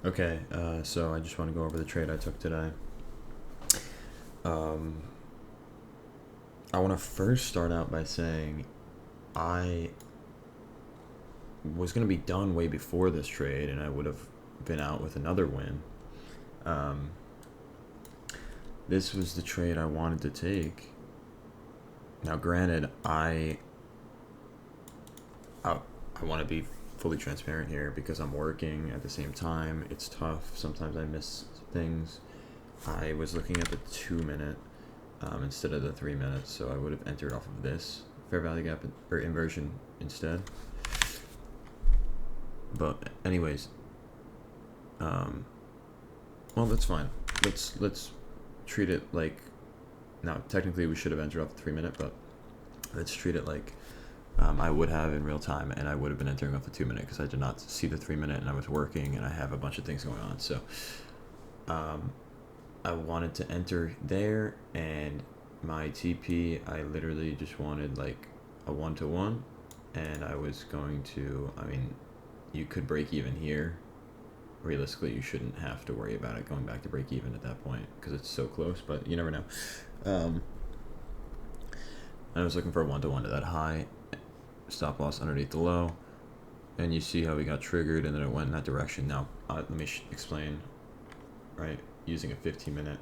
Okay, so I just want to go over the trade I took today. Um, I want to first start out by saying I was going to be done way before this trade, and I would have been out with another win. Um, this was the trade I wanted to take. Now, granted, I, I want to be fully transparent here because I'm working at the same time. It's tough. Sometimes I miss things. I was looking at the 2 minute instead of the 3 minutes, so I would have entered off of this fair value gap or inversion instead. But anyways, um, well, that's fine. Let's treat it like, now technically we should have entered off the 3 minute, but let's treat it like I would have in real time, and I would have been entering off the 2 minute because I did not see the 3 minute, and I was working, and I have a bunch of things going on. So um, I wanted to enter there, and my TP, I literally just wanted like a 1-to-1, and I was going to, I mean, you could break even here. Realistically, you shouldn't have to worry about it going back to break even at that point because it's so close, but you never know. Um, I was looking for a 1-to-1 to that high, stop loss underneath the low, and you see how we got triggered, and then it went in that direction. Now, let me explain, right? Using a 15-minute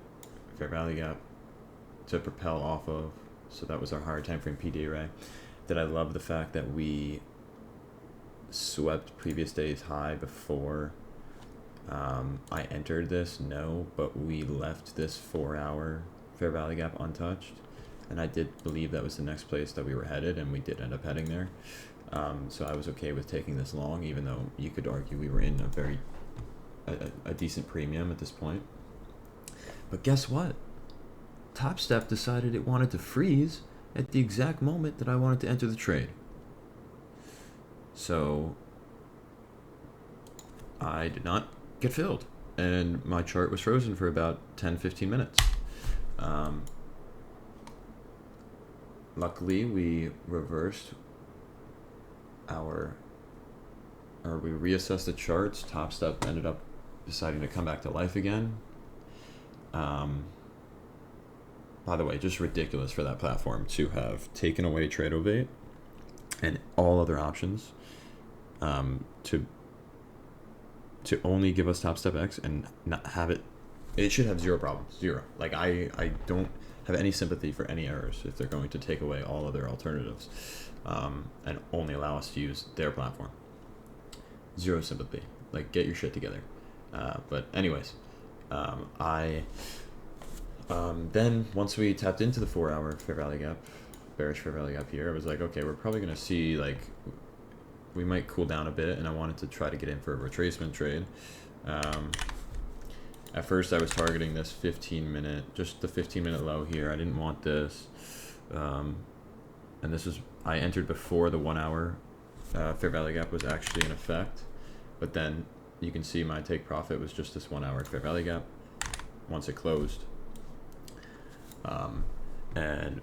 fair value gap to propel off of, so that was our higher time frame PD array. That I love the fact that we swept previous day's high before I entered this, no, but we left this 4 hour fair value gap untouched, and I did believe that was the next place that we were headed, and we did end up heading there. So I was okay with taking this long, even though you could argue we were in a decent premium at this point. But guess what? Top Step decided it wanted to freeze at the exact moment that I wanted to enter the trade. So I did not get filled, and my chart was frozen for about 10-15 minutes. Luckily, we reversed we reassessed the charts. Top Step ended up deciding to come back to life again. By the way, just ridiculous for that platform to have taken away Tradeovate and all other options to only give us Top Step X and not have it. It should have zero problems, zero. Like I don't have any sympathy for any errors if they're going to take away all other alternatives and only allow us to use their platform. Zero sympathy. Like, get your shit together. But anyways, then once we tapped into the 4 hour fair value gap, bearish fair value gap here, I was like, okay, we're probably gonna see like we might cool down a bit, and I wanted to try to get in for a retracement trade. At first, I was targeting this 15-minute, just the 15-minute low here. I didn't want this, and this was, I entered before the 1 hour fair value gap was actually in effect, but then you can see my take profit was just this 1 hour fair value gap once it closed. And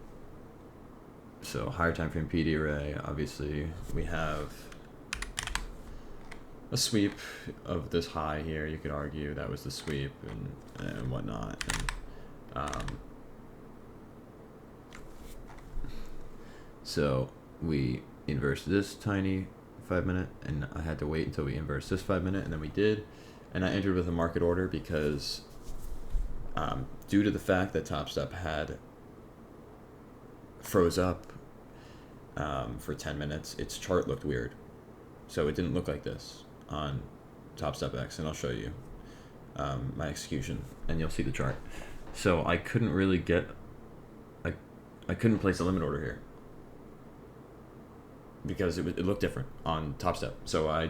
so higher time frame PD array, obviously we have a sweep of this high here. You could argue that was the sweep and whatnot. And so we inversed this tiny 5 minute, and I had to wait until we inversed this 5 minute, and then we did. And I entered with a market order because due to the fact that Top Step had froze up for 10 minutes, its chart looked weird. So it didn't look like this on Top Step X, and I'll show you my execution, and you'll see the chart. So I couldn't really get, I couldn't place a limit order here because it looked different on Top Step. So I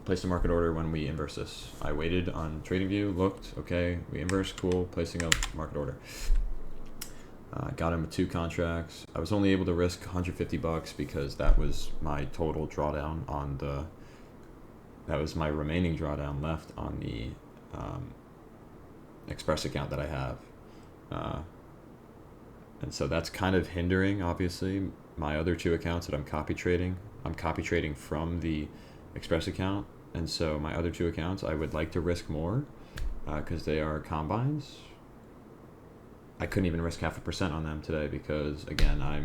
placed a market order when we inverse this. I waited on TradingView, looked, okay, we inverse, cool, placing a market order. Got him with 2 contracts. I was only able to risk $150 because that was my total drawdown on that was my remaining drawdown left on the Express account that I have. And so that's kind of hindering, obviously, my other 2 accounts that I'm copy trading. I'm copy trading from the Express account And so my other two accounts, I would like to risk more because they are combines. I couldn't even risk 0.5% on them today because, again, I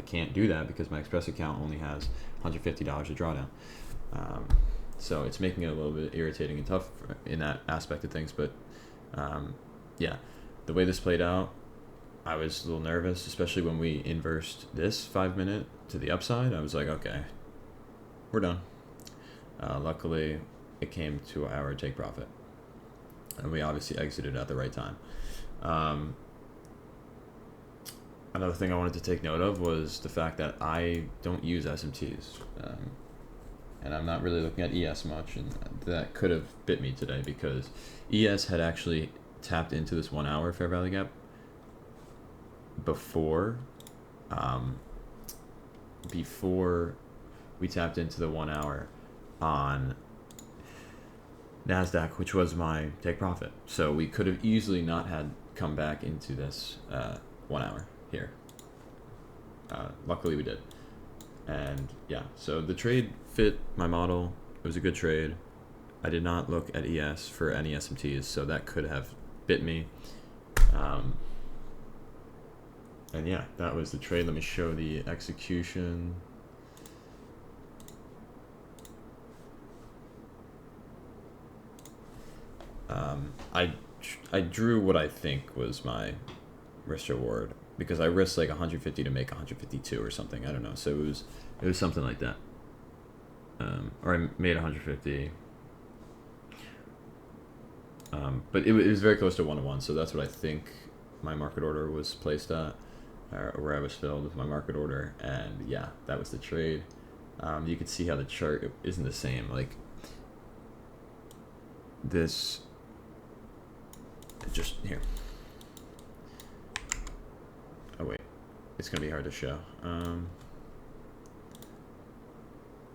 can't do that because my Express account only has $150 to draw down. So it's making it a little bit irritating and tough in that aspect of things. But yeah, the way this played out, I was a little nervous, especially when we inversed this 5 minute to the upside. I was like, okay, we're done. Luckily, it came to our take profit, and we obviously exited at the right time. Another thing I wanted to take note of was the fact that I don't use SMTs, and I'm not really looking at ES much, and that could have bit me today because ES had actually tapped into this 1 hour fair value gap before we tapped into the 1 hour on NASDAQ, which was my take profit. So we could have easily not had come back into this 1 hour here. Luckily we did. And yeah, so the trade fit my model. It was a good trade. I did not look at ES for any SMTs, so that could have bit me. And yeah, that was the trade. Let me show the execution. I drew what I think was my risk reward because I risked like 150 to make 152 or something. I don't know. So it was something like that. Or I made 150. But it was very close to 1-to-1, so that's what I think my market order was placed at, or where I was filled with my market order. And yeah, that was the trade. You can see how the chart isn't the same. Like this, just here. Oh wait, it's gonna be hard to show.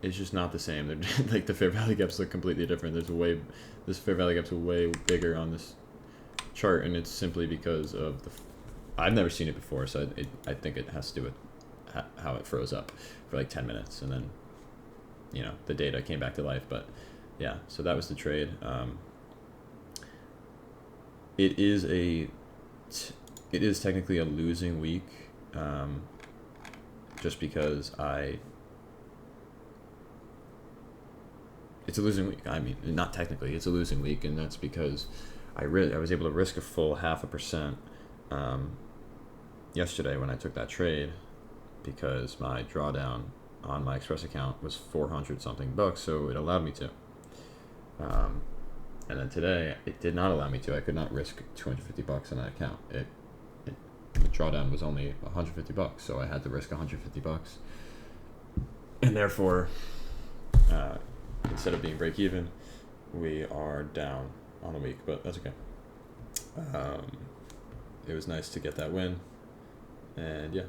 It's just not the same. They're like the fair value gaps look completely different. This fair value gap's way bigger on this chart, and it's simply because of I've never seen it before, so I think it has to do with how it froze up for like 10 minutes, and then the data came back to life. But yeah, so that was the trade. It is technically a losing week, just because it's a losing week. I mean, not technically, it's a losing week, and that's because I was able to risk a full 0.5% yesterday when I took that trade, because my drawdown on my Express account was 400 something bucks, so it allowed me to. And then today, it did not allow me to. I could not risk 250 bucks on that account. The drawdown was only 150 bucks, so I had to risk 150 bucks, and therefore, instead of being break even, we are down on the week, but that's okay. It was nice to get that win, and yeah.